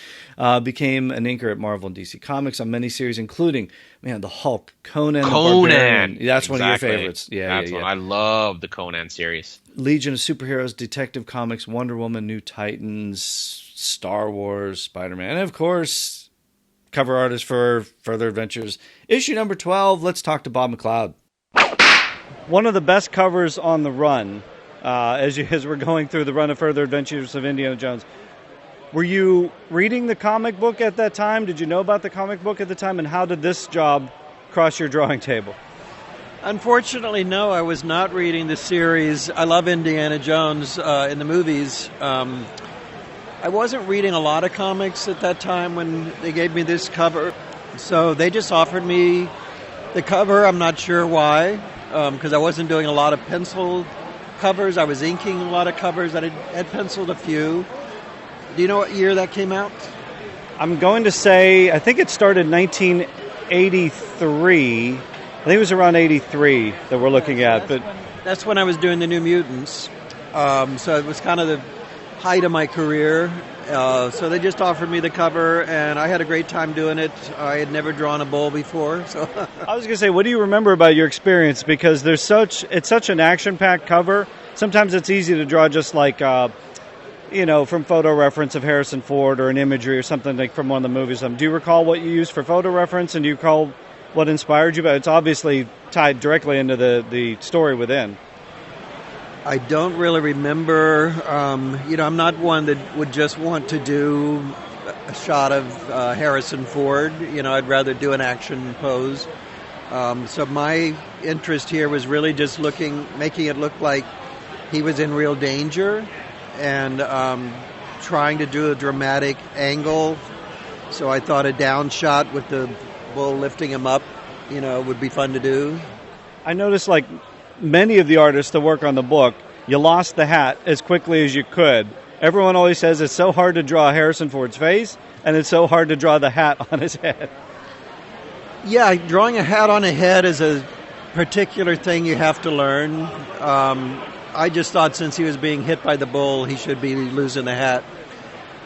Became an inker at Marvel and DC Comics on many series, including the Hulk, Conan. The Barbarian. That's one of your favorites. Yeah, that's one. I love the Conan series. Legion of Superheroes, Detective Comics, Wonder Woman, New Titans, Star Wars, Spider-Man, and of course, cover artist for Further Adventures issue number 12. Let's talk to Bob McLeod. One of the best covers on the run, as we're going through the run of Further Adventures of Indiana Jones. Were you reading the comic book at that time? Did you know about the comic book at the time? And how did this job cross your drawing table? Unfortunately, no, I was not reading the series. I love Indiana Jones in the movies. I wasn't reading a lot of comics at that time when they gave me this cover. So they just offered me the cover. I'm not sure why, because I wasn't doing a lot of pencil covers. I was inking a lot of covers. I had penciled a few. Do you know what year that came out? I'm going to say, I think it started 1983. I think it was around 83 that we're looking at. That's when I was doing the New Mutants. So it was kind of the height of my career. So they just offered me the cover, and I had a great time doing it. I had never drawn a bull before. So I was going to say, what do you remember about your experience? Because it's such an action-packed cover. Sometimes it's easy to draw just like, from photo reference of Harrison Ford or an imagery or something like from one of the movies. Do you recall what you used for photo reference, and do you recall what inspired you? But it's obviously tied directly into the story within. I don't really remember. I'm not one that would just want to do a shot of Harrison Ford. I'd rather do an action pose. So my interest here was really just making it look like he was in real danger and trying to do a dramatic angle. So I thought a down shot with the bull lifting him up, would be fun to do. I noticed like many of the artists that work on the book, you lost the hat as quickly as you could. Everyone always says it's so hard to draw Harrison Ford's face, and it's so hard to draw the hat on his head. Yeah, drawing a hat on a head is a particular thing you have to learn. I just thought since he was being hit by the bull, he should be losing the hat.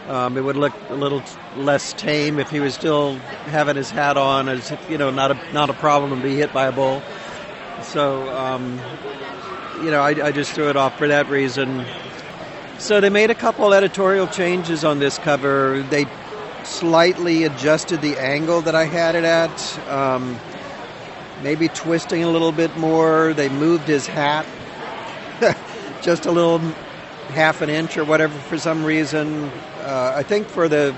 It would look a little less tame if he was still having his hat on, as not a problem to be hit by a bull. So, I just threw it off for that reason. So they made a couple editorial changes on this cover. They slightly adjusted the angle that I had it at, maybe twisting a little bit more. They moved his hat just a little, half an inch or whatever for some reason. I think for the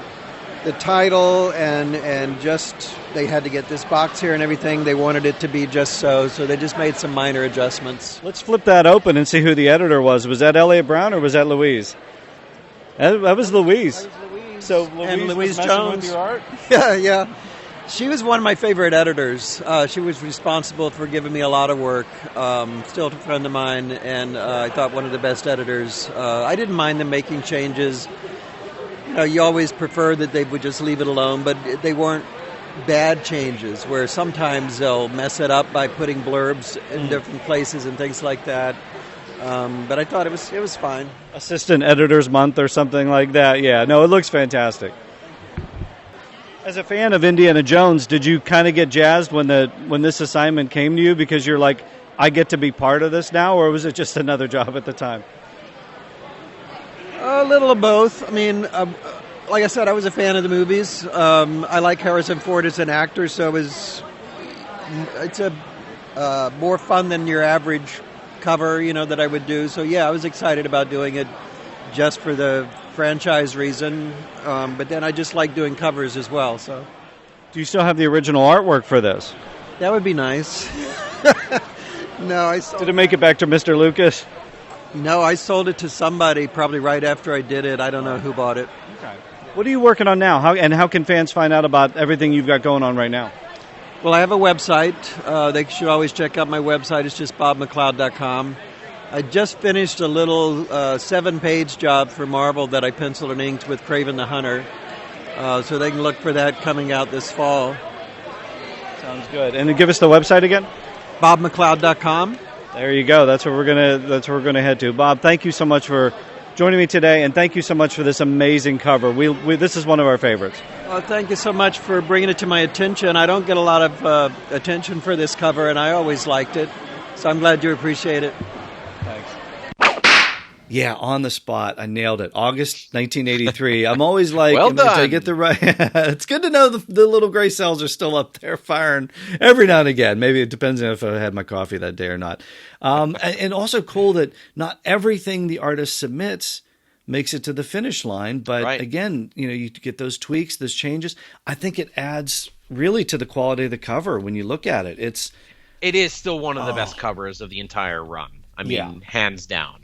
title and just they had to get this box here and everything. They wanted it to be just so they just made some minor adjustments. Let's flip that open and see who the editor was. Was that Elliot Brown or was that Louise? That was Louise. So Louise Jones. With your art? Yeah. She was one of my favorite editors. She was responsible for giving me a lot of work. Still a friend of mine, and I thought one of the best editors. I didn't mind them making changes. You always prefer that they would just leave it alone, but they weren't bad changes, where sometimes they'll mess it up by putting blurbs in different places and things like that. But I thought it was fine. Assistant Editor's Month or something like that. Yeah, no, it looks fantastic. As a fan of Indiana Jones, did you kind of get jazzed when this assignment came to you because you're like, I get to be part of this now, or was it just another job at the time? A little of both. I mean, like I said, I was a fan of the movies. I like Harrison Ford as an actor, so it's a more fun than your average cover, that I would do. So yeah, I was excited about doing it just for the franchise reason. But then I just like doing covers as well. So, do you still have the original artwork for this? That would be nice. No, Did it make it back to Mr. Lucas? No, I sold it to somebody probably right after I did it. I don't know who bought it. Okay. What are you working on now? How can fans find out about everything you've got going on right now? Well, I have a website. They should always check out my website. It's just bobmcleod.com. I just finished a little 7-page job for Marvel that I penciled and inked with Kraven the Hunter. So they can look for that coming out this fall. Sounds good. And give us the website again? bobmcleod.com. There you go. That's where we're gonna head to. Bob, thank you so much for joining me today, and thank you so much for this amazing cover. This is one of our favorites. Well, thank you so much for bringing it to my attention. I don't get a lot of attention for this cover, and I always liked it. So I'm glad you appreciate it. Thanks. Yeah, on the spot. I nailed it. August 1983. I'm always like, well done. Did I get the right? It's good to know the little gray cells are still up there firing every now and again. Maybe it depends on if I had my coffee that day or not. And also cool that not everything the artist submits makes it to the finish line. But again, you get those tweaks, those changes. I think it adds really to the quality of the cover when you look at it. It is still one of the best covers of the entire run. I mean, hands down.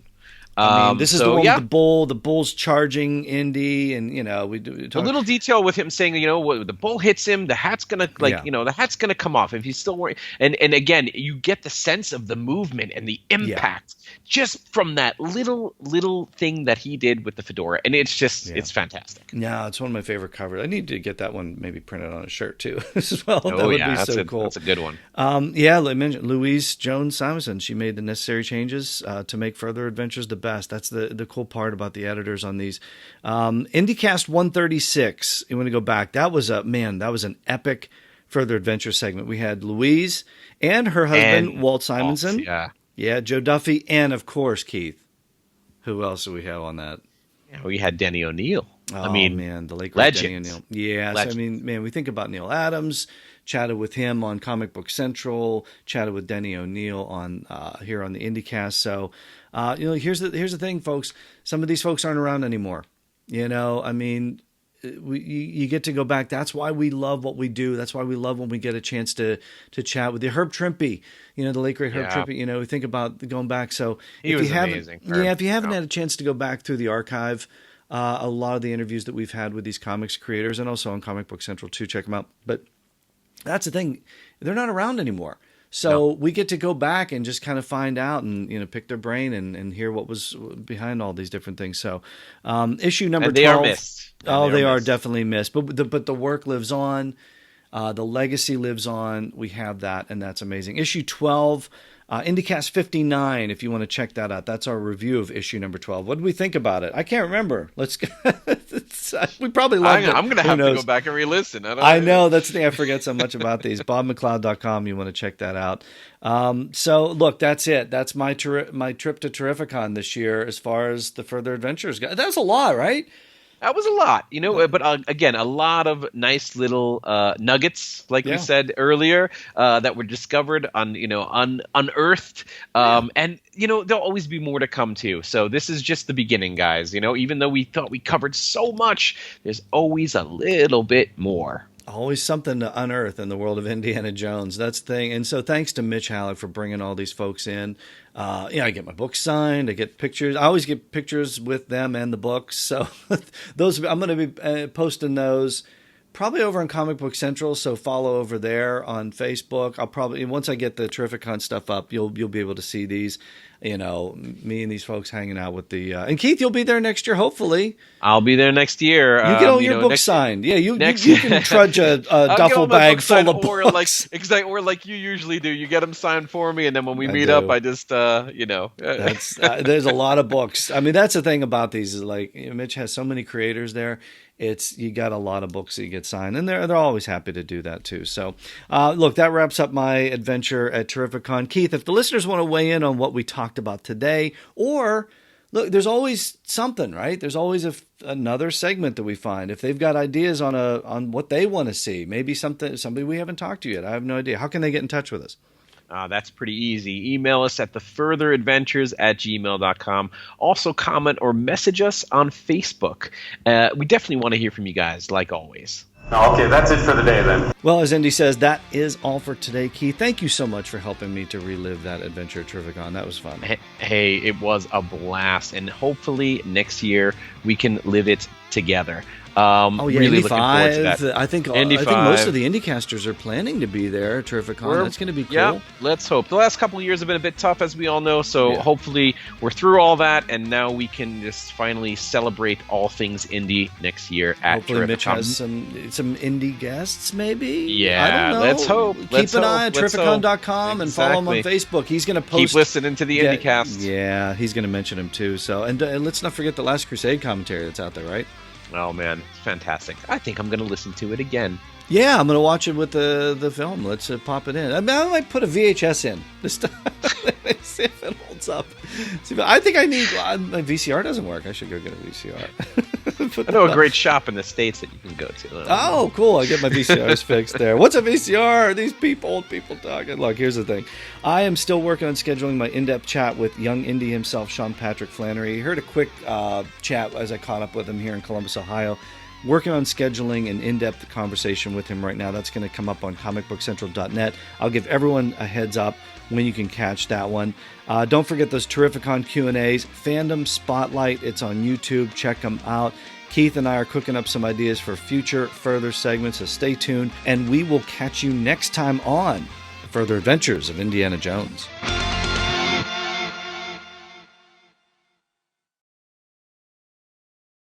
This is the one with the bull. The bull's charging Indy, and we talk. A little detail with him saying, the bull hits him, the hat's gonna the hat's gonna come off if he's still wearing. And again, you get the sense of the movement and the impact just from that little thing that he did with the fedora, and it's just it's fantastic. Yeah, it's one of my favorite covers. I need to get that one maybe printed on a shirt too as well. Oh, that would be so cool. That's a good one. I mentioned Louise Jones Simonson. She made the necessary changes to make Further Adventures the best. That's the cool part about the editors on these. IndyCast 136. You want to go back? That was an epic Further Adventure segment. We had Louise and her husband Walt Simonson. Joe Duffy, and of course Keith. Who else do we have on that? Yeah, we had Denny O'Neil. The late great Denny O'Neil. Yes, legend. We think about Neil Adams. Chatted with him on Comic Book Central. Chatted with Denny O'Neil on here on the IndyCast. So, here's the thing, folks. Some of these folks aren't around anymore. You get to go back. That's why we love what we do. That's why we love when we get a chance to chat with you. Herb Trimpe, the late great Herb Trimpe. We think about going back. So he was amazing. If you haven't had a chance to go back through the archive, a lot of the interviews that we've had with these comics creators, and also on Comic Book Central too, check them out. But that's the thing; they're not around anymore. So we get to go back and just kind of find out and pick their brain and hear what was behind all these different things. So issue number 12. They are missed. They are definitely missed. But the work lives on. The legacy lives on. We have that, and that's amazing. Issue 12, IndyCast 59, if you want to check that out. That's our review of issue number 12. What did we think about it? I can't remember. We probably loved it. I'm going to have to go back and re-listen. I know. That's the thing. I forget so much about these. BobMcLeod.com. You want to check that out. So, look, that's it. That's my trip to TerrifiCon this year as far as the Further Adventures go. That's a lot, right? That was a lot, but again, a lot of nice little nuggets, like we said earlier, that were discovered unearthed. And, there'll always be more to come too. So this is just the beginning, guys. Even though we thought we covered so much, there's always a little bit more. Always something to unearth in the world of Indiana Jones. That's the thing. And so thanks to Mitch Halleck for bringing all these folks in. I get my book signed. I get pictures. I always get pictures with them and the books. So those I'm going to be posting those probably over on Comic Book Central. So follow over there on Facebook. I'll probably, once I get the TerrifiCon stuff up, you'll be able to see these. me and these folks hanging out with the and Keith, you'll be there next year, hopefully. I'll be there next year. You get all your books signed. Yeah, you can trudge a duffel bag full of books. Or like you usually do. You get them signed for me, and then when we meet up, I just, That's there's a lot of books. I mean, that's the thing about these is like Mitch has so many creators there. You got a lot of books that you get signed, and they're always happy to do that too. So, look, that wraps up my adventure at TerrifiCon. Keith, if the listeners want to weigh in on what we talked about today, or look, there's always something, right? There's always another segment that we find. If they've got ideas on what they want to see, maybe somebody we haven't talked to yet. I have no idea. How can they get in touch with us? That's pretty easy. Email us at thefurtheradventures@gmail.com. Also comment or message us on Facebook. We definitely want to hear from you guys, like always. Okay, that's it for the day then. Well, as Indy says, that is all for today, Keith. Thank you so much for helping me to relive that adventure at TerrifiCon. That was fun. Hey, it was a blast, and hopefully next year we can live it together. Really Indy looking forward to 5. that. I think most of the IndyCasters are planning to be there at TerrifiCon. That's going to be cool. Yeah, let's hope. The last couple of years have been a bit tough, as we all know, so hopefully we're through all that, and now we can just finally celebrate all things Indy next year at hopefully TerrifiCon. Mitch has some Indy guests, maybe? Yeah, I don't know. Let's hope. Keep an eye on TerrifiCon.com and follow him on Facebook. He's going to post. Keep listening to the IndyCast. Yeah, he's going to mention him too. So, and let's not forget the Last Crusade commentary that's out there, right? Oh, man, it's fantastic. I think I'm going to listen to it again. Yeah, I'm going to watch it with the film. Let's pop it in. I might put a VHS in this time. See if it holds up. I think I need... my VCR doesn't work. I should go get a VCR. I know a great shop in the States that you can go to. Oh, cool. I get my VCRs fixed there. What's a VCR? These old people talking. Look, here's the thing. I am still working on scheduling my in-depth chat with young Indy himself, Sean Patrick Flannery. Heard a quick chat as I caught up with him here in Columbus, Ohio. Working on scheduling an in-depth conversation with him right now. That's going to come up on comicbookcentral.net. I'll give everyone a heads up when you can catch that one. Don't forget those TerrifiCon Q&As. Fandom Spotlight, it's on YouTube. Check them out. Keith and I are cooking up some ideas for future further segments, so stay tuned. And we will catch you next time on Further Adventures of Indiana Jones.